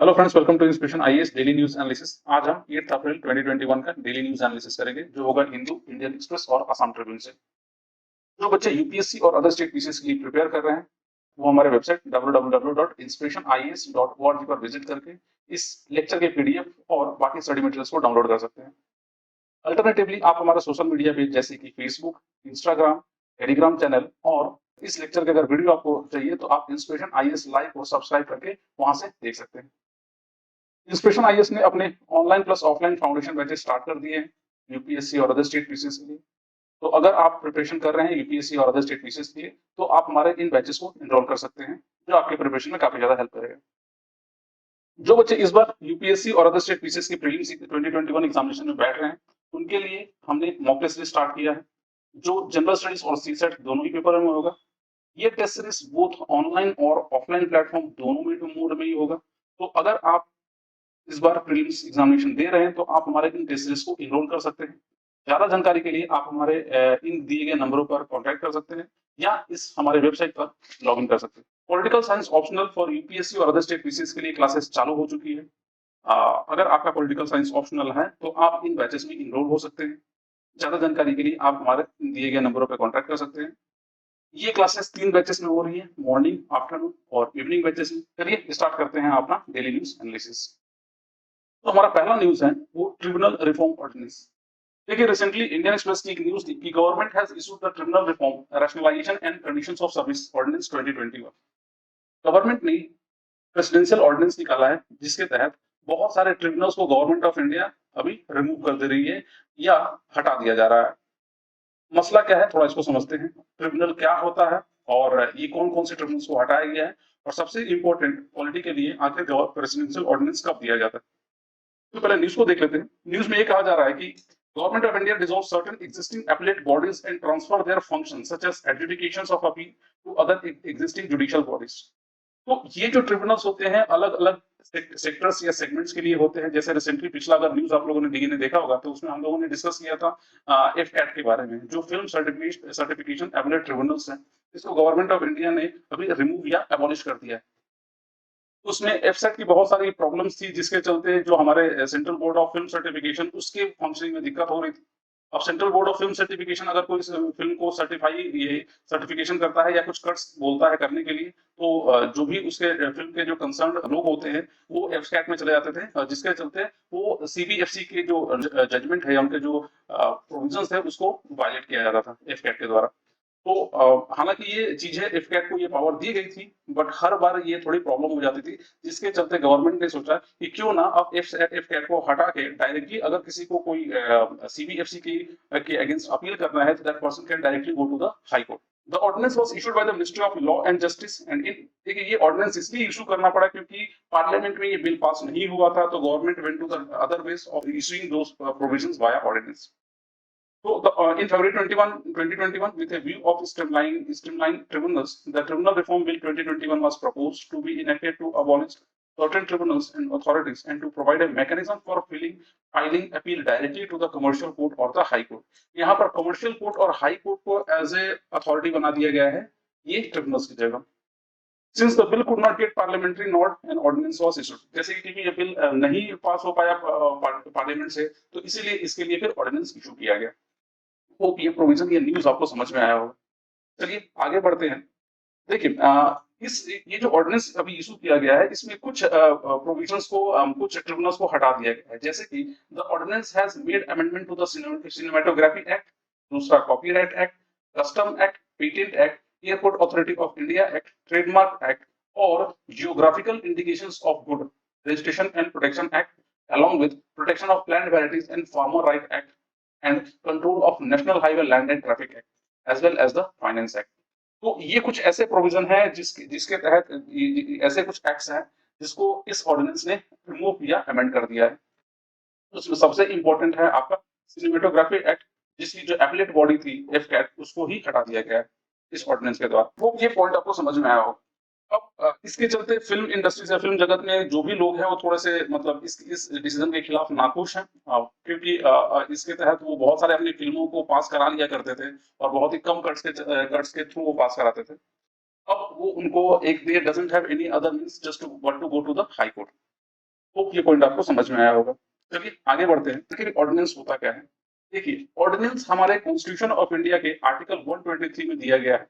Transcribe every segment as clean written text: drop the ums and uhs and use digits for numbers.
Hello friends, welcome to Inspiration IAS daily news analysis. आज हम 8 अप्रैल 2021 का डेली न्यूज एनालिसिस करेंगे, जो होगा हिंदू, इंडियन एक्सप्रेस और असम ट्रिब्यून से। जो बच्चे यूपीएससी और अदर स्टेट पीसीएस के लिए प्रिपेयर कर रहे हैं, वो हमारे वेबसाइट www.inspirationies.org पर विजिट करके इस लेक्चर के पीडीएफ और बाकी स्टडी मटेरियल्स को डाउनलोड कर सकते हैं। अल्टरनेटिवली आप हमारा सोशल मीडिया पेज जैसे कि फेसबुक, इंस्टाग्राम, टेलीग्राम चैनल और इस लेक्चर के अगर वीडियो आपको चाहिए तो आप इंस्पिरेशन आईएएस लाइक और सब्सक्राइब करके वहां से देख सकते हैं। इंस्पिरेशन आईएएस ने अपने online plus offline foundation batches start कर दिए हैं यूपीएससी और अदर स्टेट पीसीएस के लिए। तो अगर आप प्रिपरेशन कर रहे हैं यूपीएससी और अदर स्टेट पीसीएस के लिए, तो आप हमारे इन बैचेस को एनरोल कर सकते हैं, जो आपके प्रिपरेशन में काफी ज्यादा हेल्प करेगा। जो बच्चे इस बार यूपीएससी और अदर स्टेट पीसीएस की प्रीलिम्स 2021 एग्जामिनेशन में बैठ रहे हैं, उनके लिए हमने मॉक टेस्ट सीरीज स्टार्ट किया है, जो जनरल स्टडीज और सीसेट दोनों ही पेपर में होगा। ये टेस्ट सीरीज बोथ ऑनलाइन और ऑफलाइन प्लेटफॉर्म दोनों में मोड में ही होगा। तो अगर आप इस बार प्रीलिम्स एग्जामिनेशन दे रहे हैं, तो आप हमारे इन टेस्ट सीरीज को इनरोल कर सकते हैं। ज्यादा जानकारी के लिए आप हमारे इन दिए गए नंबरों पर कॉन्टैक्ट कर सकते हैं या इस हमारे वेबसाइट पर लॉग इन कर सकते हैं। Political science optional for UPSC और अदर स्टेट पीसीएस के लिए क्लासेस चालू हो चुकी है। अगर आपका पॉलिटिकल साइंस ऑप्शनल है तो आप इन बैचेस में इनरोल हो सकते हैं। ज्यादा जानकारी के लिए आप हमारे दिए गए नंबरों पर कॉन्टैक्ट कर सकते हैं। ये क्लासेस 3 बैचेस में हो रही है, मॉर्निंग, आफ्टरनून और इवनिंग बैचेस में। चलिए स्टार्ट करते हैं अपना डेली न्यूज एनालिसिस। तो हमारा पहला न्यूज है वो ट्रिब्यूनल रिफॉर्म ऑर्डिनेंस। देखिए, रिसेंटली इंडियन एक्सप्रेस की एक न्यूज थी कि government has issued the tribunal reform rationalisation and conditions of service ordinance 2021। Government ने प्रेसिडेंशियल ऑर्डिनेंस निकाला है, जिसके तहत बहुत सारे ट्रिब्यूनल्स को गवर्नमेंट ऑफ इंडिया अभी रिमूव कर दे रही है या हटा दिया जा रहा है। मसला क्या है, थोड़ा इसको समझते हैं। ट्रिब्यूनल क्या होता है और ये कौन कौन से ट्रिब्यूनल्स को हटाया गया है, और सबसे इंपॉर्टेंट पॉलिटी के लिए आखिर प्रेसिडेंशियल ऑर्डिनेंस कब दिया जाता है। तो पहले न्यूज को देख लेते हैं। न्यूज में ये कहा जा रहा है कि government of India dissolves certain existing appellate bodies and transfer their functions such as adjudications of appeal to other existing judicial bodies। तो ये जो ट्रिब्यूनल्स होते हैं अलग अलग सेक्टर्स या सेगमेंट्स के लिए होते हैं। जैसे रिसेंटली पिछला अगर न्यूज आप लोगों ने डीए ने देखा होगा, तो उसमें हम लोगों ने डिस्कस किया था एफ कैट के बारे में, जो फिल्म सर्टिफिकेशन एपलेट ट्रिब्यूनल्स है। इसको गवर्नमेंट ऑफ इंडिया ने अभी रिमूव या एबॉलिश कर दिया है। उसमें एफसेट की बहुत सारी प्रॉब्लम्स थी, जिसके चलते जो हमारे central board of film certification उसके फंक्शनिंग में दिक्कत हो रही थी। अब central board of film certification अगर कोई फिल्म को ये सर्टिफिकेशन करता है या कुछ कट्स बोलता है करने के लिए, तो जो भी उसके फिल्म के जो कंसर्न लोग होते हैं वो एफस्कैट में चले जाते थे, जिसके चलते वो सीबीएफसी के जो जजमेंट है, उनके जो प्रोविजंस है, उसको वायलेट किया जाता था एफकैट के द्वारा। तो हालांकि ये चीज है, एफकैट को ये पावर दी गई थी, बट हर बार ये थोड़ी प्रॉब्लम हो जाती थी, जिसके चलते गवर्नमेंट ने सोचा कि क्यों ना अब एफकैट को हटा के डायरेक्टली अगर किसी को कोई सीबीएफसी के अगेंस्ट अपील करना है, तो that person can directly go to the high court. The ordinance was issued by the ministry of law and justice and in देखिए, ये ऑर्डिनेंस इसलिए इशू करना पड़ा क्योंकि पार्लियामेंट में ये बिल पास नहीं हुआ था, तो government went to the other ways of issuing those provisions via ordinance. So, in February 2021, with a view of streamline tribunals, the Tribunal Reform Bill 2021 was proposed to be enacted to abolish certain tribunals and authorities and to provide a mechanism for filing appeal directly to the commercial court or the high court। यहाँ पर commercial court और high court को as a authority बना दिया गया है ये tribunals की जगह। Since the bill could not get parliamentary nod, an ordinance was issued। जैसे कि ये बिल नहीं पास हो पाया पार्लियामेंट से, तो इसीलिए इसके लिए फिर ऑर्डिनेंस इशू किया गया। होप ये प्रोविजन, ये न्यूज आपको समझ में आया होगा। चलिए आगे बढ़ते हैं। देखिए, इस ये जो ऑर्डिनेंस अभी इशू किया गया है, इसमें कुछ प्रोविजंस को कुछ ट्रिब्यूनल्स को हटा दिया गया है। जैसे कि the ordinance has made amendment to the cinematography act, दूसरा copyright act, custom act, patent act, airport authority of India act, trademark act और geographical indications of good registration and protection act, along with protection of plant varieties and farmer right act and control of national highway land and traffic act, as well as the finance act। तो ये कुछ ऐसे provision है जिसके तहत ऐसे कुछ acts हैं जिसको इस ऑर्डिनेंस ने रिमूव या अमेंड कर दिया है। उसमें सबसे इंपॉर्टेंट है आपका सिनेमेटोग्राफी एक्ट, जिसकी जो एपलेट बॉडी थी एफकैट, उसको ही हटा दिया गया है इस ऑर्डिनेंस के द्वारा। वो ये पॉइंट आपको समझ में आया होगा। अब इसके चलते फिल्म इंडस्ट्री से, फिल्म जगत में जो भी लोग हैं वो थोड़े से मतलब इस डिसीजन के खिलाफ नाखुश हैं, क्योंकि इसके तहत वो बहुत सारे अपनी फिल्मों को पास करा लिया करते थे और बहुत ही कम कट्स के थ्रू वो पास कराते थे। अब वो उनको एक they doesn't have any other means just to but to go to the high court. Hope ये पॉइंट आपको समझ में आया होगा। चलिए आगे बढ़ते हैं। देखिए ऑर्डिनेंस होता क्या है। देखिए ऑर्डिनेंस हमारे कॉन्स्टिट्यूशन ऑफ इंडिया के आर्टिकल 123 में दिया गया है।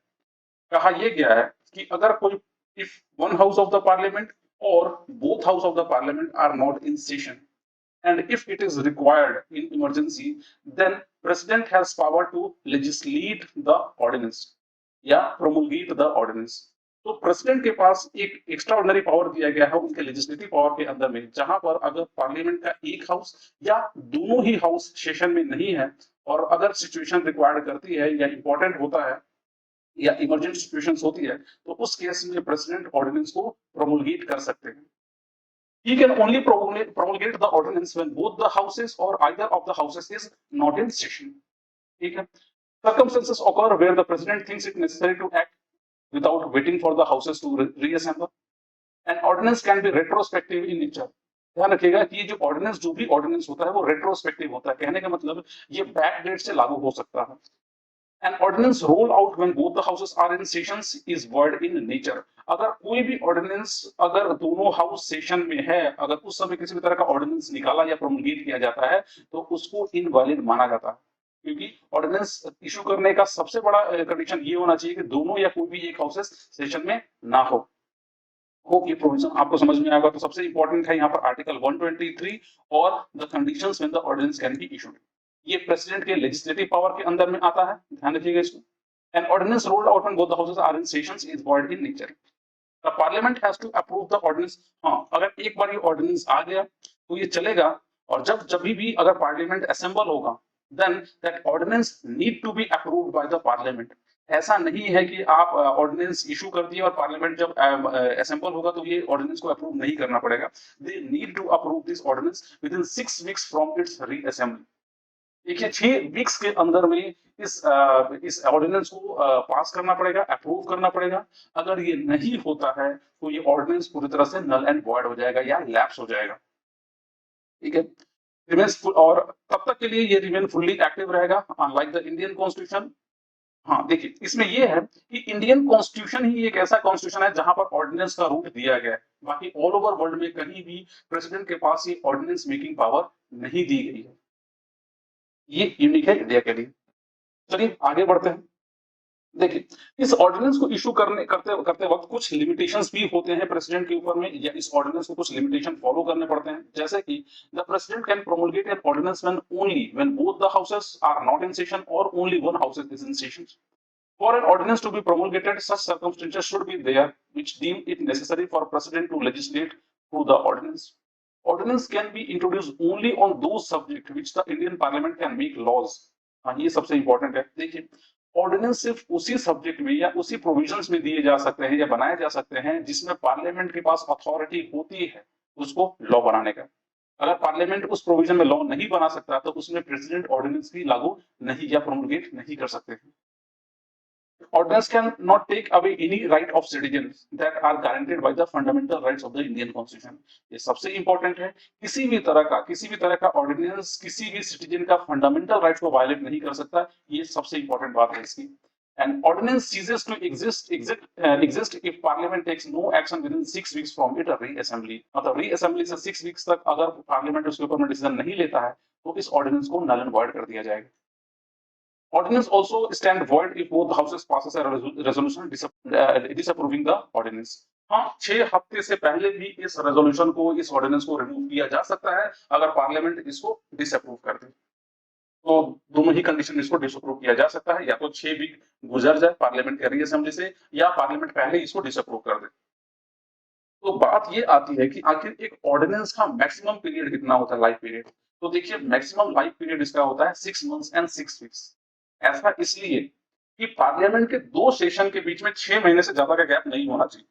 कहा यह गया है कि अगर कोई, if one house of the parliament और both house of the parliament are not in session and if it is required in emergency, then president has power to legislate the ordinance या promulgate the ordinance। तो president के पास एक extra ordinary power दिया गया है उनके legislative power के अंदर में, जहां पर अगर पार्लियामेंट का एक हाउस या दोनों ही हाउस सेशन में नहीं है और अगर सिचुएशन रिक्वायर्ड करती है या इंपॉर्टेंट होता है या इमरजेंट सिचुएशंस होती है, तो उस केस में प्रेसिडेंट ऑर्डिनेंस को प्रोमulgate कर सकते हैं। He can only promulgate the ordinance when both the houses or either of the houses is not in session। ठीक है। Circumstances occur where the president thinks it necessary to act without waiting for the houses to reassemble। An ordinance can be retrospective in nature। ध्यान रखिएगा कि ये जो ordinance, जो भी ordinance होता है वो रेट्रोस्पेक्टिव होता है। कहने का मतलब ये बैक डेट से लागू हो सकता है। An ordinance rolled out when both the houses are in sessions is void in nature। अगर कोई भी ऑर्डिनेंस अगर दोनों हाउस सेशन में है, अगर उस समय किसी भी तरह का ऑर्डिनेंस निकाला या प्रोमulgate किया जाता है तो उसको इनवैलिड माना जाता है, क्योंकि ऑर्डिनेंस इशू करने का सबसे बड़ा कंडीशन ये होना चाहिए कि दोनों या कोई भी एक हाउसेस सेशन में ना हो। होप ये प्रोविजन आपको समझ में आएगा। तो सबसे इंपॉर्टेंट है यहाँ पर आर्टिकल 123 और the conditions when the ordinance can be issued. ये प्रेसिडेंट के लेजिस्लेटिव पावर के अंदर में आता है, ध्यान रखिएगा इसको। An ordinance rolled out when both the houses are in sessions is void in nature। The parliament has to approve the ordinance। हाँ, अगर एक बार ये ऑर्डिनेंस आ गया तो ये चलेगा, और जब भी अगर पार्लियामेंट असेंबल होगा then that ordinance need to be approved by the parliament। ऐसा नहीं है कि आप ऑर्डिनेंस इशू कर दिए और पार्लियामेंट जब असेंबल होगा तो ये ऑर्डिनेंस को अप्रूव नहीं करना पड़ेगा। They need to approve this ordinance within 6 weeks from its reassembly. देखिए 6 वीक्स के अंदर में इस ऑर्डिनेंस को पास करना पड़ेगा, अप्रूव करना पड़ेगा। अगर ये नहीं होता है तो ये ऑर्डिनेंस पूरी तरह से नल एंड वॉइड हो जाएगा या लैप्स हो जाएगा। ठीक है। रिमेन्स, और तब तक के लिए ये रिमेन फुल्ली एक्टिव रहेगा अनलाइक द इंडियन कॉन्स्टिट्यूशन। हाँ देखिए इसमें ये है कि इंडियन कॉन्स्टिट्यूशन ही एक ऐसा कॉन्स्टिट्यूशन है जहां पर ऑर्डिनेंस का रूट दिया गया है। बाकी ऑल ओवर वर्ल्ड में कहीं भी प्रेसिडेंट के पास ये ऑर्डिनेंस मेकिंग पावर नहीं दी गई है। ये यूनिक है इंडिया के लिए। चलिए आगे बढ़ते हैं। देखिए इस ऑर्डिनेंस को इशू करते वक्त कुछ लिमिटेशंस भी होते हैं प्रेसिडेंट के ऊपर में, या इस ऑर्डिनेंस को कुछ लिमिटेशन फॉलो करने पड़ते हैं। जैसे कि the president can promulgate an ordinance when both the houses are not in session और only one house is in session. For an ordinance to be promulgated, such circumstances should be there which deem it necessary for president to legislate through the ordinance। Ordinance can be introduced only on those subjects which the Indian Parliament can make laws। हाँ ये सबसे important है। देखिए ordinance सिर्फ उसी subject में या उसी प्रोविजंस में दिए जा सकते हैं या बनाए जा सकते हैं जिसमें पार्लियामेंट के पास अथॉरिटी होती है उसको लॉ बनाने का। अगर पार्लियामेंट उस प्रोविजन में लॉ नहीं बना सकता तो उसमें प्रेसिडेंट ऑर्डिनेंस भी लागू नहीं या प्रोमulgate नहीं कर सकते हैं। Ordinance can not take away any right of citizens that are guaranteed by the fundamental rights of the Indian Constitution। ये सबसे इंपॉर्टेंट है। किसी भी तरह का ऑर्डिनेंस किसी भी सिटीजन का फंडामेंटल राइट्स को वायलेट नहीं कर सकता। ये सबसे इंपॉर्टेंट बात है इसकी। An ordinance ceases to exist if Parliament takes no action within 6 weeks from its reassembly। मतलब reassembly से 6 weeks तक अगर पार्लियामेंट उसके ऊपर में डिसीजन नहीं लेता है तो इस ऑर्डिनेंस को नल एंड वॉइड कर दिया जाएगा। Ordinance also stand void if both houses passes a resolution disapproving the ordinance। हाँ 6 हफ्ते से पहले भी इस रेजोल्यूशन को, इस ऑर्डिनेंस को रिमूव किया जा सकता है अगर पार्लियामेंट इसको डिसअप्रूव कर दे। तो दोनों ही कंडीशन में इसको डिसअप्रूव किया जा सकता है, या तो 6 वीक गुजर जाए पार्लियामेंट के रीअसेंबली से या पार्लियामेंट पहले इसको डिसअप्रूव कर दे। तो बात ये आती है कि आखिर एक ऑर्डिनेंस का मैक्सिमम पीरियड कितना होता है, लाइफ पीरियड। तो देखिए मैक्सिमम लाइफ पीरियड इसका होता है 6 मंथ्स एंड 6 वीक्स। ऐसा इसलिए कि पार्लियामेंट के 2 सेशन के बीच में 6 महीने से ज्यादा का गैप नहीं होना चाहिए।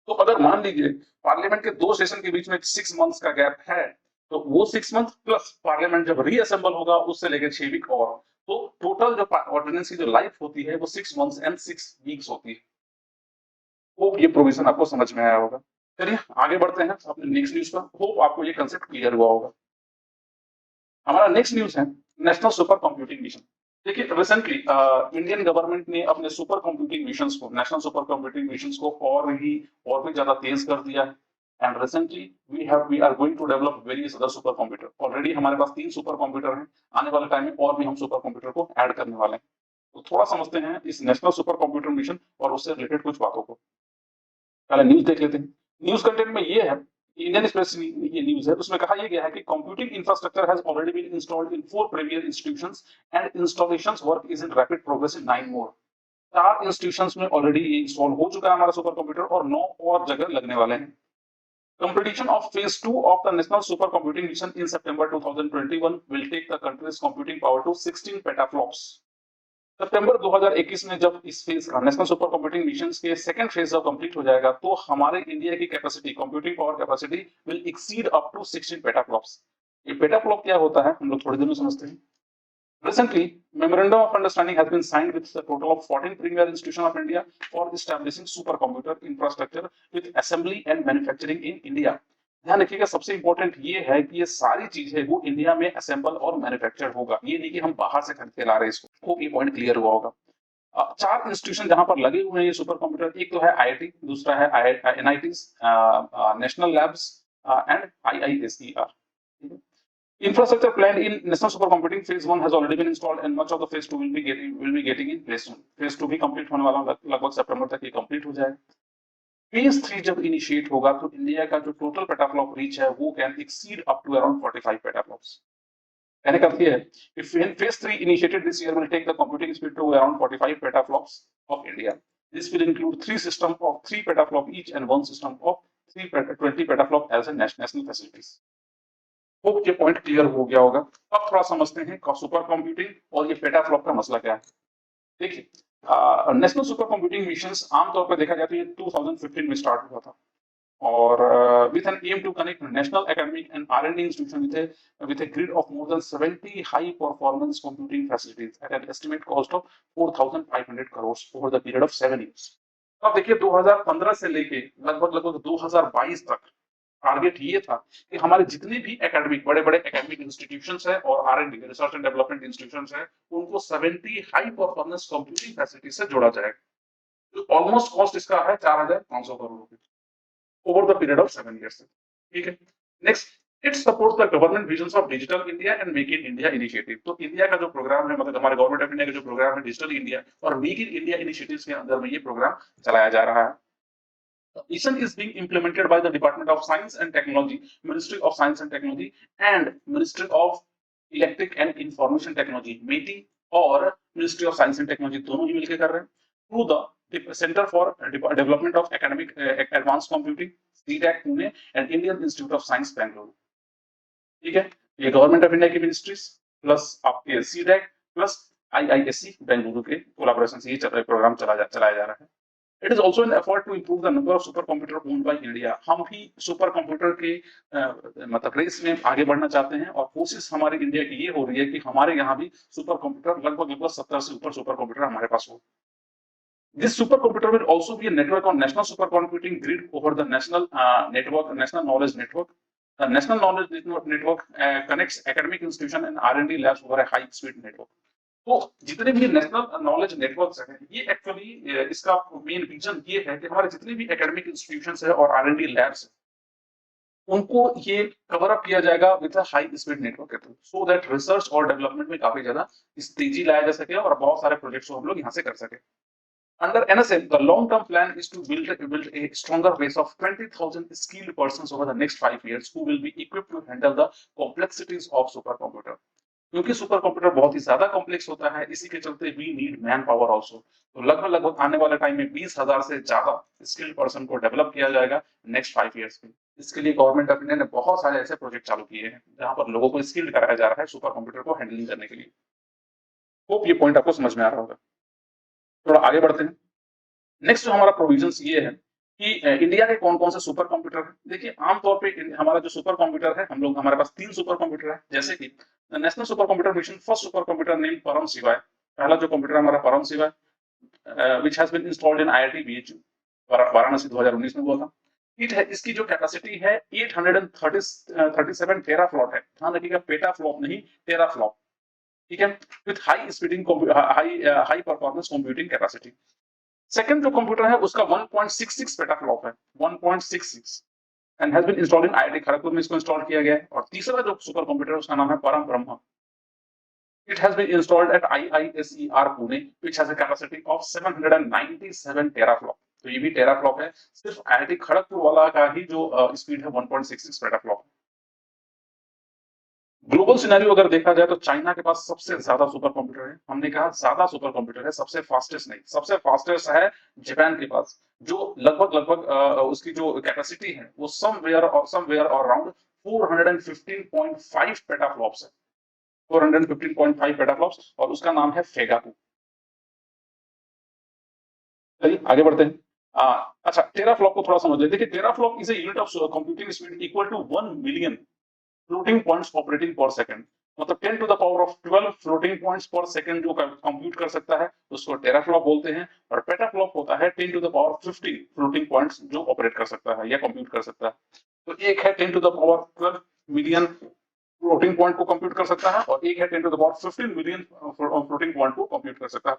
तो अगर मान लीजिए पार्लियामेंट के 2 सेशन के बीच में 6 मंथ्स का गैप है तो वो 6 मंथ प्लस पार्लियामेंट जब रीअसेंबल होगा उससे लेकर 6 वीक और, तो टोटल जो ऑर्डिनेंस की जो लाइफ होती है वो 6 मंथ्स एंड 6 वीक्स होती है। होप ये प्रोविजन आपको समझ में आया होगा। चलिए आगे बढ़ते हैं अपने नेक्स्ट न्यूज पर। होप आपको ये कंसेप्ट क्लियर हुआ होगा। हमारा नेक्स्ट न्यूज है नेशनल सुपर कंप्यूटिंग मिशन। देखिए रिसेंटली इंडियन गवर्नमेंट ने अपने सुपर कंप्यूटिंग मिशंस को, नेशनल सुपर कंप्यूटिंग मिशंस को और भी ज्यादा तेज कर दिया है। And recently we are going to develop various other super computer. Already हमारे पास 3 सुपर कंप्यूटर हैं, आने वाले टाइम में और भी हम सुपर कंप्यूटर को ऐड करने वाले हैं। तो थोड़ा समझते हैं इस नेशनल सुपर कंप्यूटर मिशन और उससे रिलेटेड कुछ बातों को। पहले न्यूज देख लेते हैं। न्यूज कंटेंट में ये है, इंडियन एक्सप्रेस ये न्यूज है, उसमें कहा यह गया है कि computing infrastructure has already been installed in 4 previous institutions and installations work is in rapid progress in 9 more. 4 institutions में ऑलरेडी ये इंस्टॉल हो चुका है हमारा सुपर कंप्यूटर और 9 और जगह लगने वाले हैं। Completion of phase 2 of the National Supercomputing Mission in September 2021 will take the country's computing power to 16 petaflops. सितंबर 2021 में जब इस फेज का नेशनल सुपर कंप्यूटिंग मिशन के सेकंड फेज जब कंप्लीट हो जाएगा तो हमारे इंडिया की capacity, computing power capacity will exceed up to 16 petaflops. ये पेटाफ्लॉप क्या होता है हम लोग थोड़ी देर में समझते हैं। Recently, memorandum of understanding has been signed with a total of 14 premier institutions of India for establishing supercomputer infrastructure with assembly and manufacturing in India. ध्यान रखिएगा, सबसे इंपॉर्टेंट ये है कि ये सारी चीजें वो इंडिया में असेंबल और मैन्युफैक्चर होगा, ये नहीं कि हम बाहर से खरीद के ला रहे हैं इसको। होप ये पॉइंट क्लियर हुआ होगा। 4 इंस्टीट्यूशन जहां पर लगे हुए हैं ये सुपर कंप्यूटर, एक तो है आईआईटी, दूसरा है NITs, national labs and IISER. Infrastructure planned in National Supercomputing Phase 1 has already been installed and much of the Phase 2 will be getting in place soon. Phase 2 भी complete होने वाला, लगभग सितंबर तक ये complete हो जाएगा। Phase 3 जब इनिशिएट होगा तो इंडिया का जो टोटल पेटाफ्लॉप रीच है वो can exceed up to around 45 petaflops. कहने का अर्थ ये है कि Phase 3 initiated this year will take the computing speed to around 45 petaflops of India. This will include 3 systems of 3 petaflop each and 1 system of 20 petaflop as a national facilities. Hope ये point clear हो गया होगा। अब थोड़ा समझते हैं super computing और ये पेटाफ्लॉप का मसला क्या है। देखिए, नेशनल सुपर कंप्यूटिंग मिशंस आमतौर पर देखा जाए तो ये 2015 में स्टार्ट हुआ था और with an aim to connect national academic and R&D institutions with a grid of more than 70 high performance computing facilities at an estimate cost of 4,500 crores over the period of 7 years। अब देखिए 2015 से लेके लगभग 2022 तक target ये था कि हमारे जितने भी एकेडमिक बड़े-बड़े एकेडमिक इंस्टीट्यूशंस हैं और आर&डी रिसर्च एंड डेवलपमेंट इंस्टीट्यूशंस हैं उनको 70 हाई परफॉर्मेंस कंप्यूटिंग फैसिलिटी से जोड़ा जाएगा। तो ऑलमोस्ट कॉस्ट इसका है 4,500 करोड़ रुपए over the period of 7 years. ठीक है, next, it supports the government visions of digital India and make in India initiative. तो इंडिया का जो प्रोग्राम है, मतलब हमारे गवर्नमेंट ऑफ इंडिया का जो प्रोग्राम है डिजिटल इंडिया और मेक इन इंडिया इनिशिएटिव्स के अंदर में ये प्रोग्राम चलाया जा रहा है। The mission is being implemented by the Department of Science and Technology, Ministry of Science and Technology, and Ministry of Electric and Information Technology, METI, और Ministry of Science and Technology दोनों ही मिलकर कर रहे हैं through the Center for Development of Academic Advanced Computing, CDAC Pune, and Indian Institute of Science Bangalore। ठीक है, ये government of India की मिनिस्ट्रीज प्लस आपके CDAC प्लस IISc बेंगलुरु के कोलैबोरेशन से ये प्रोग्राम चलाया जा रहा है। It is also an effort to improve the number of supercomputer owned by India। हम भी सुपर कंप्यूटर के मतलब रेस में आगे बढ़ना चाहते हैं और कोशिश हमारे इंडिया की ये हो रही है कि हमारे यहाँ भी सुपर कंप्यूटर लगभग 70 से ऊपर सुपर कंप्यूटर हमारे पास हो। This supercomputer will also be a network on national supercomputing grid over the national national knowledge network. The national knowledge network connects academic institution and R&D labs over a high speed network। तो जितने भी national knowledge networks हैं ये actually इसका main reason ये है कि हमारे जितने भी एकेडमिक इंस्टीट्यूशंस है और आर&डी लैब्स हैं उनको ये कवर अप किया जाएगा with a high speed network के थ्रू, सो दैट रिसर्च और डेवलपमेंट में काफी ज्यादा तेजी लाया जा सके और बहुत सारे प्रोजेक्ट्स को हम लोग यहाँ से कर सके। Under NSM, the long-term plan is to build a stronger base of 20,000 skilled persons over the next 5 years who will be equipped to handle the complexities of supercomputer। क्योंकि सुपर कंप्यूटर बहुत ही ज्यादा कॉम्प्लेक्स होता है, इसी के चलते we need man power also. तो लगभग आने वाले टाइम में 20,000 से ज्यादा स्किल्ड पर्सन को डेवलप किया जाएगा नेक्स्ट 5 इयर्स में। इसके लिए गवर्नमेंट ऑफ इंडिया ने बहुत सारे ऐसे प्रोजेक्ट चालू किए हैं जहां पर लोगों को स्किल्ड कराया जा रहा है सुपर कंप्यूटर को हैंडलिंग करने के लिए। होप ये पॉइंट आपको समझ में आ रहा होगा। थोड़ा आगे बढ़ते हैं। नेक्स्ट जो हमारा प्रोविजंस ये है कि इंडिया के कौन कौन से सुपर कंप्यूटर है। देखिए, आमतौर पे हमारा जो सुपर कंप्यूटर है हमारे पास 3 सुपर कंप्यूटर है, जैसे कि national super computer mission first super computer name Param Shivay. पहला जो कंप्यूटर हमारा Param Shivay which has been installed in IIT BHU Varanasi 2019 में हुआ था। इसकी जो कैपेसिटी है 837 टेराफ्लॉप है। ध्यान रखिएगा, पेटाफ्लॉप नहीं टेराफ्लॉप। ठीक है, with high performance computing capacity. Second जो कंप्यूटर है उसका 1.66 पेटाफ्लॉप है, 1.66। And has been installed in IIT Kharagpur में इसको इंस्टॉल किया गया है। और तीसरा जो सुपर कंप्यूटर है उसका नाम है परम ब्रह्म। It has been installed at IISER Pune, which has a capacity of 797 teraflop. तो ये भी टेराफ्लॉप है। सिर्फ आईआईटी खड़गपुर वाला का ही जो स्पीड है 1.66 पेटाफ्लॉप। ग्लोबल सिनेरियो अगर देखा जाए तो चाइना के पास सबसे ज्यादा सुपर कंप्यूटर है। हमने कहा ज्यादा सुपर कंप्यूटर है, सबसे फास्टेस्ट नहीं, सबसे फास्टेस्ट है जापान के पास, जो लगभग लगभग उसकी जो कैपेसिटी है वो समवेयर और अराउंड 415.5 पेटाफ्लॉप्स है। 415.5 पेटाफ्लॉप्स और उसका नाम है फेगाकू। चलिए आगे बढ़ते हैं। अच्छा, टेराफ्लॉप को थोड़ा समझ लेते हैं। देखिए, teraflop is a unit of computing speed equal to 1 million floating points operating per second. मतलब 10 to the power of 12 floating points per second जो कंप्यूट कर सकता है उसको टेराफ्लॉप बोलते हैं। और पेटाफ्लॉप होता है 10 to the power 15 floating points जो ऑपरेट कर सकता है या कंप्यूट कर सकता है। तो एक है 10 to the power 12 million floating point को कंप्यूट कर सकता है और एक है 10 to the power 15 million floating point को कंप्यूट कर सकता है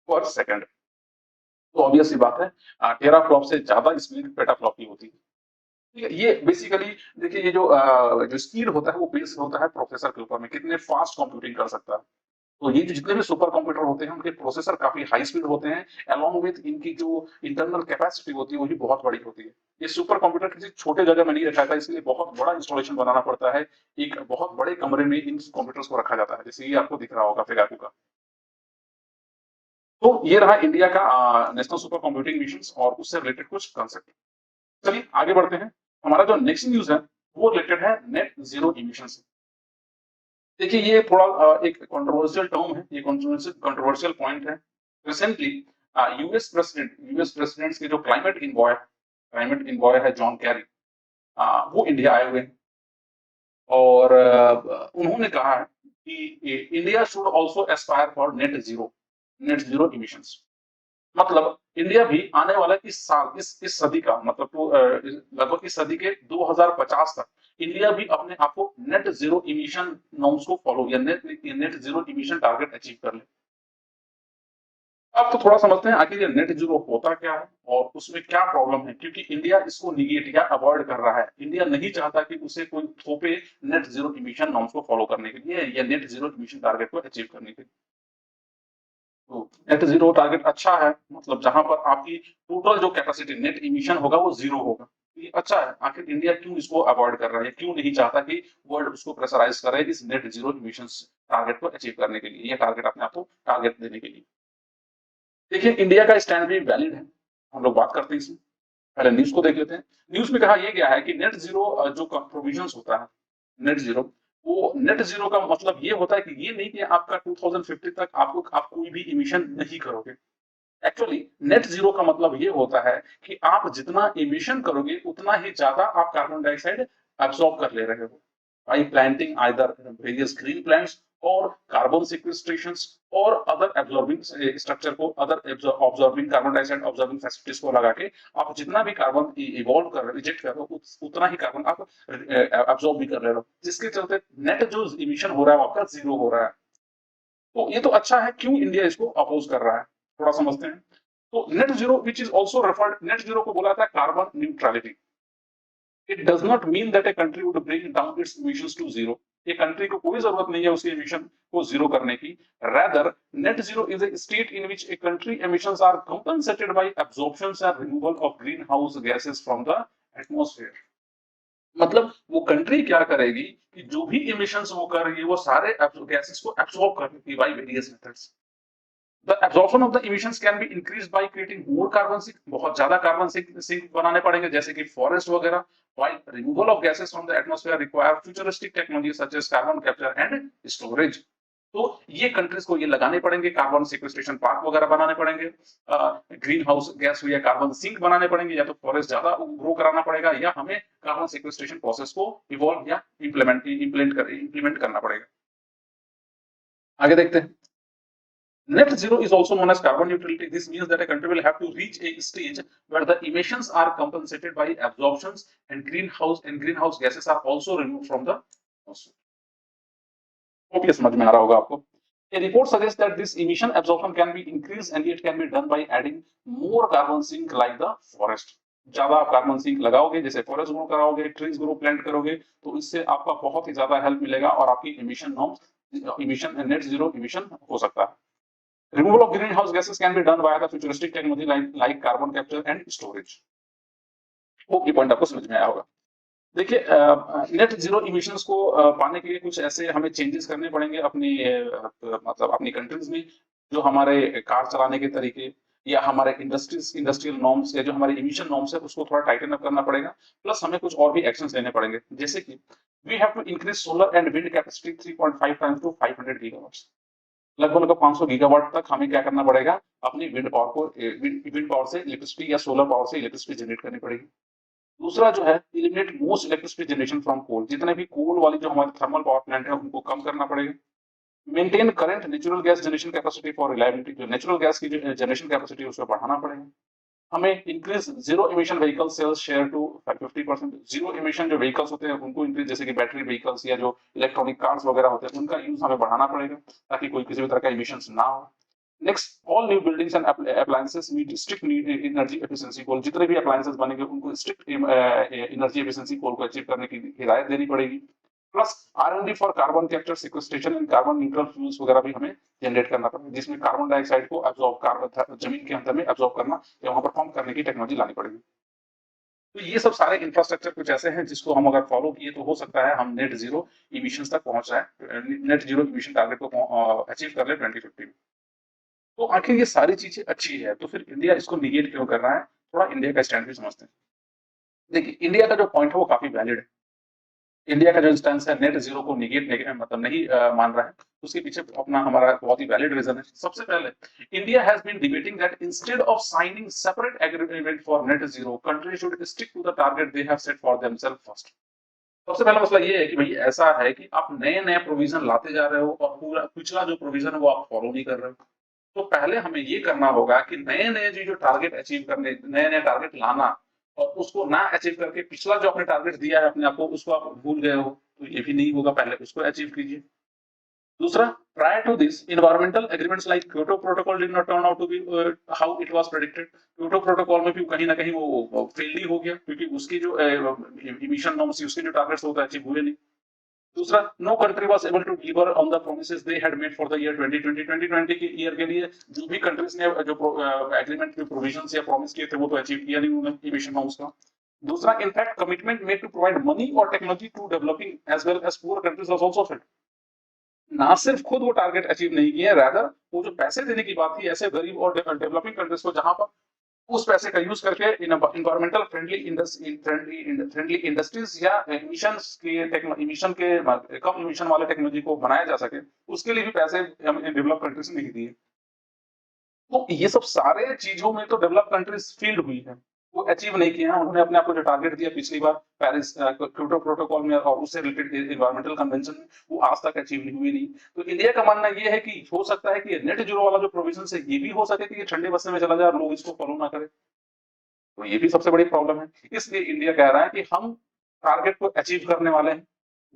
पर सेकंड। तो ऑब्वियस सी बात है टेराफ्लॉप से ज्यादा स्पीड पेटाफ्लॉप की होती है। ठीक है, ये बेसिकली देखिए ये जो स्पीड होता है वो बेस होता है प्रोसेसर के ऊपर में, कितने फास्ट कंप्यूटिंग कर सकता है। तो ये जो जितने भी सुपर कंप्यूटर होते हैं उनके प्रोसेसर काफी हाई स्पीड होते हैं, अलोंग विद इनकी जो इंटरनल कैपेसिटी होती है वो भी बहुत बड़ी होती है। ये सुपर कंप्यूटर किसी छोटे जगह में नहीं रखा था, इसलिए बहुत बड़ा इंस्टॉलेशन बनाना पड़ता है। एक बहुत बड़े कमरे में इन कंप्यूटर्स को रखा जाता है, जैसे ये आपको दिख रहा होगा फिगाकू का। तो ये रहा इंडिया का नेशनल सुपर कंप्यूटिंग मिशन और उससे रिलेटेड कुछ कंसेप्ट। चलिए आगे बढ़ते हैं। हमारा जो नेक्स्ट न्यूज है वो रिलेटेड है नेट जीरो इमिशन से। देखिए ये थोड़ा एक कंट्रोवर्शियल टर्म है, ये कंट्रोवर्शियल पॉइंट है। रिसेंटली यूएस प्रेसिडेंट के जो क्लाइमेट इनवॉय है जॉन कैरी, वो इंडिया आए हुए हैं और उन्होंने कहा है कि India should also Aspire for net zero emissions. मतलब इंडिया भी आने वाला इस साल इस सदी का मतलब तो लगभग इस सदी के 2050 तक इंडिया भी अपने आप को नेट जीरो इमिशन नॉर्म्स को फॉलो या net zero emission target achieve कर ले। अब तो थोड़ा समझते हैं आखिर ये नेट जीरो होता क्या है और उसमें क्या प्रॉब्लम है, क्योंकि इंडिया इसको निगेट या अवॉइड कर रहा है। इंडिया नहीं चाहता कि उसे कोई थोपे नेट जीरो इमिशन नॉर्म्स को फॉलो करने के लिए या नेट जीरो इमिशन टारगेट को अचीव करने के लिए। तो नेट जीरो टारगेट अच्छा है, मतलब जहां पर आपकी टोटल जो कैपेसिटी नेट इमिशन होगा वो जीरो होगा। ये अच्छा है। आखिर इंडिया क्यों इसको अवॉइड कर रहा है, क्यों नहीं चाहता कि वर्ल्ड उसको प्रेशराइज करे इस नेट जीरो इमिशन टारगेट को अचीव करने के लिए, ये टारगेट अपने आप को टारगेट देने के लिए। देखिए इंडिया का स्टैंड भी वैलिड है, हम लोग बात करते हैं इसमें। पहले न्यूज को देख लेते हैं। न्यूज में कहा यह गया है कि नेट जीरो जो प्रोविजंस होता है नेट जीरो, वो नेट जीरो का मतलब ये होता है कि ये नहीं कि आपका 2050 तक आप कोई भी इमिशन नहीं करोगे। एक्चुअली नेट जीरो का मतलब ये होता है कि आप जितना इमिशन करोगे उतना ही ज्यादा आप कार्बन डाइऑक्साइड एब्सॉर्ब कर ले रहे हो by planting either various green plants or carbon sequestrations or other absorbing structure को other absorbing carbon dioxide absorbing facilities को लगा के आप जितना भी कार्बन इवॉल्व कर रहे हो रिजेक्ट कर रहे हो उतना ही कार्बन आप एब्सॉर्ब भी कर रहे हो, जिसके चलते नेट जो इमिशन हो रहा है वो आपका जीरो हो रहा है। तो ये तो अच्छा है, क्यों इंडिया इसको अपोज कर रहा है थोड़ा समझते हैं। तो net zero which is also referred, net zero को बोला था carbon neutrality. It does not mean that a country would bring down its emissions to zero. ये कंट्री को कोई जरूरत नहीं है उसके इमिशन को जीरो करने की। Rather net zero is a state in which a country emissions are compensated by absorptions and removal of greenhouse gases from the atmosphere. मतलब वो कंट्री क्या करेगी कि जो भी इमिशंस वो कर रही है वो सारे गैसेस को एब्सॉर्ब कर लेगी by various methods. The absorption of the emissions can be increased by creating more carbon sink, बहुत ज्यादा कार्बन सिंक बनाने पड़ेंगे जैसे कि फॉरेस्ट वगैरह, while removal of gases from the atmosphere require futuristic technologies such as carbon capture and storage। तो ये countries को ये लगाने पड़ेंगे, कार्बन सिक्वेस्ट्रेशन पार्क वगैरह बनाने पड़ेंगे, ग्रीन हाउस गैस या कार्बन सिंक बनाने पड़ेंगे, या तो फॉरेस्ट ज्यादा ग्रो कराना पड़ेगा या हमें कार्बन सिक्वेस्ट्रेशन प्रोसेस को इवॉल्व या इम्प्लीमेंट करना पड़ेगा। आगे देखते हैं। Net zero is also known as carbon neutrality. This means that a country will have to reach a stage where the emissions are compensated by absorptions and greenhouse gases are also removed from the atmosphere. Okay, समझ में आ रहा होगा आपको। A report suggests that this emission absorption can be increased and it can be done by adding more carbon sink like the forest. ज्यादा आप carbon sink लगाओगे, जैसे forest grow कराओगे, ट्रीज ग्रो प्लांट करोगे, तो इससे आपका बहुत ही ज्यादा हेल्प मिलेगा और आपकी emission norms, emission net zero emission हो सकता है। Removal of greenhouse gases can be done via the futuristic technology like carbon capture and storage. Hope ये पॉइंट आपको समझ में आया होगा। देखिए, नेट जीरो इमिशंस को पाने के लिए कुछ ऐसे हमें चेंजेस करने पड़ेंगे अपनी मतलब अपनी कंट्रीज में, जो हमारे कार चलाने के तरीके या हमारे इंडस्ट्रियल नॉर्म्स या जो हमारे इमिशन नॉर्म्स है उसको थोड़ा टाइटन अप करना पड़ेगा। प्लस हमें कुछ और भी एक्शंस लेने पड़ेंगे, जैसे कि we have to increase solar and wind capacity 3.5 times to 500 gigawatts. लगभग 500 गीगावाट तक हमें क्या करना पड़ेगा, अपनी विंड पावर को विंड पावर से इलेक्ट्रिसिटी या सोलर पावर से इलेक्ट्रिसिटी जनरेट करनी पड़ेगी। दूसरा जो है, eliminate most electricity generation from coal, जितने भी कोल वाली जो हमारे थर्मल पावर प्लांट है उनको कम करना पड़ेगा। Maintain current natural gas generation capacity for reliability, जो नेचुरल गैस की जो जनरेशन कैपेसिटी है उसको बढ़ाना पड़ेगा। हमें increase zero emission vehicle sales share to 50%। Zero emission जो व्हीकल्स होते हैं उनको इंक्रीज, जैसे कि बैटरी व्हीकल्स या जो इलेक्ट्रॉनिक कार्स वगैरह होते हैं उनका यूज हमें बढ़ाना पड़ेगा, ताकि कोई किसी भी तरह का इमिशंस ना हो। Next, all new buildings and appliances meet strict energy efficiency goal, जितने भी अप्लायंसेस बनेंगे उनको स्ट्रिक्ट एनर्जी एफिशिएंसी गोल को अचीव करने की हिदायत देनी पड़ेगी। Plus R&D for carbon capture sequestration and carbon neutral fuels वगैरह भी हमें जनरेट करना पड़ेगा, जिसमें कार्बन डाइऑक्साइड को एब्जॉर्ब, कार्बन जमीन के अंदर में एब्जॉर्ब करना या वहां पर पंप करने की टेक्नोलॉजी लानी पड़ेगी। तो ये सब सारे इंफ्रास्ट्रक्चर कुछ ऐसे हैं जिसको हम अगर फॉलो किए तो हो सकता है हम नेट जीरो इमिशंस तक पहुंच जाए, नेट जीरो इमिशन टारगेट को अचीव कर ले 2050 में। तो आखिर ये सारी चीजें अच्छी है, तो फिर इंडिया इसको निगेट क्यों कर रहा है? थोड़ा इंडिया का स्टैंड भी समझते हैं। देखिए, इंडिया का जो पॉइंट है वो काफी वैलिड है। इंडिया का जो स्टैंड है नेट जीरो को निगेट मतलब नहीं मान रहा है, उसके पीछे अपना हमारा बहुत ही वैलिड रीजन है। सबसे पहले, India has been debating that instead of signing separate agreement for net zero, country should stick to the target they have set for themselves first. सबसे पहला मसला ये है कि भाई ऐसा है कि आप नए नए प्रोविजन लाते जा रहे हो और पूरा पिछला जो प्रोविजन है वो आप फॉलो नहीं कर रहे हो। तो पहले हमें ये करना होगा कि नए नए जो टारगेट अचीव करने, नए नए टारगेट लाना, और उसको ना अचीव करके पिछला जो आपने टारगेट दिया है अपने आप को उसको आप भूल गए हो, तो ये भी नहीं होगा, पहले उसको अचीव कीजिए। दूसरा, prior to this, environmental agreements like Kyoto Protocol did not turn out to be how it was predicted. Kyoto Protocol में भी कहीं ना कहीं वो फेल ही हो गया, क्योंकि उसकी जो इमिशन नॉर्म्स थी, उसके जो टारगेट्स होते हैं अचीव हुए नहीं। दूसरा, no country was able to deliver on the promises they had made for the year 2020। 2020 के ईयर के लिए जो भी कंट्रीज ने जो एग्रीमेंट के प्रोविजंस या प्रॉमिस किए थे वो तो अचीव किया नहीं उन्होंने इमिशन नॉर्म्स का। दूसरा, in fact commitment made to provide money और technology to developing as well as poor countries was also failed. ना सिर्फ खुद वो टारगेट अचीव नहीं किए, रादर वो जो पैसे देने की बात थी ऐसे गरीब और डेवलपिंग कंट्रीज को, जहां पर उस पैसे का यूज करके इन्वायरमेंटल फ्रेंडली इंडस्ट्रीज या इमिशंस के इमिशन के कम इमिशन वाले टेक्नोलॉजी को बनाया जा सके, उसके लिए भी पैसे हम डेवलप कंट्रीज ने नहीं दिए। तो ये सब सारे चीजों में तो डेवलप कंट्रीज फील्ड हुई है, वो अचीव नहीं किए हैं। उन्होंने अपने आप को जो टारगेट दिया पिछली बार पेरिस क्योटो प्रोटोकॉल में और उससे रिलेटेड एनवायरमेंटल कन्वेंशन में, वो आज तक अचीव नहीं हुई नहीं। तो इंडिया का मानना ये है कि हो सकता है कि नेट जीरो वाला जो प्रोविजन है ये भी हो सके कि ये ठंडे बस्ते में चला जाए और लोग इसको फॉलो ना करें, तो ये भी सबसे बड़ी प्रॉब्लम है। इसलिए इंडिया कह रहा है कि हम टारगेट को अचीव करने वाले हैं,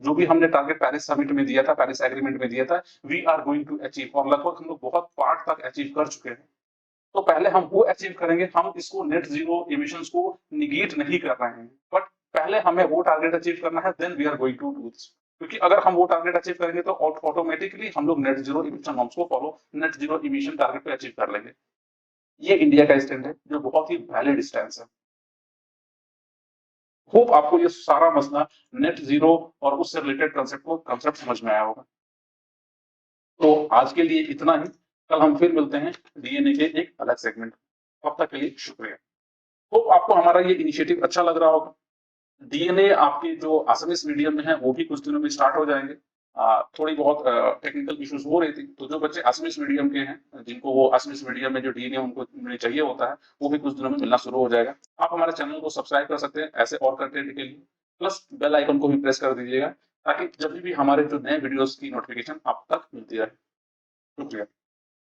जो भी हमने टारगेट पेरिस समिट में दिया था, पेरिस एग्रीमेंट में दिया था, we are going to achieve, और लगभग हम लोग बहुत पार्ट तक अचीव कर चुके हैं। तो पहले हम वो अचीव करेंगे, हम इसको नेट जीरो इमिशंस को निगेट नहीं कर रहे हैं, बट पहले हमें वो टारगेट अचीव करना है, then we are going to do this. क्योंकि अगर हम वो टारगेट अचीव करेंगे तो ऑटोमेटिकली हम लोग नेट जीरो इमिशन नॉर्म्स को follow, net zero emission target पे अचीव कर लेंगे। ये इंडिया का स्टैंड है, जो बहुत ही वैलिड स्टैंड है। होप आपको ये सारा मसला नेट जीरो और उससे रिलेटेड कंसेप्ट समझ में आया होगा। तो आज के लिए इतना ही, कल हम फिर मिलते हैं डीएनए के एक अलग सेगमेंट। तब तक के लिए शुक्रिया। होप आपको हमारा ये इनिशिएटिव अच्छा लग रहा होगा। डीएनए आपके जो असमिस मीडियम में है वो भी कुछ दिनों में स्टार्ट हो जाएंगे। थोड़ी बहुत टेक्निकल इश्यूज हो रही थी, तो जो बच्चे असमिस मीडियम के हैं, जिनको वो असमिस मीडियम में जो डीएनए उनको चाहिए होता है, वो भी कुछ दिनों में मिलना शुरू हो जाएगा। आप हमारे चैनल को सब्सक्राइब कर सकते हैं ऐसे और कंटेंट के लिए, प्लस बेल आइकन को भी प्रेस कर दीजिएगा, ताकि जब भी हमारे जो नए वीडियोस की नोटिफिकेशन आप तक मिलती रहे। शुक्रिया।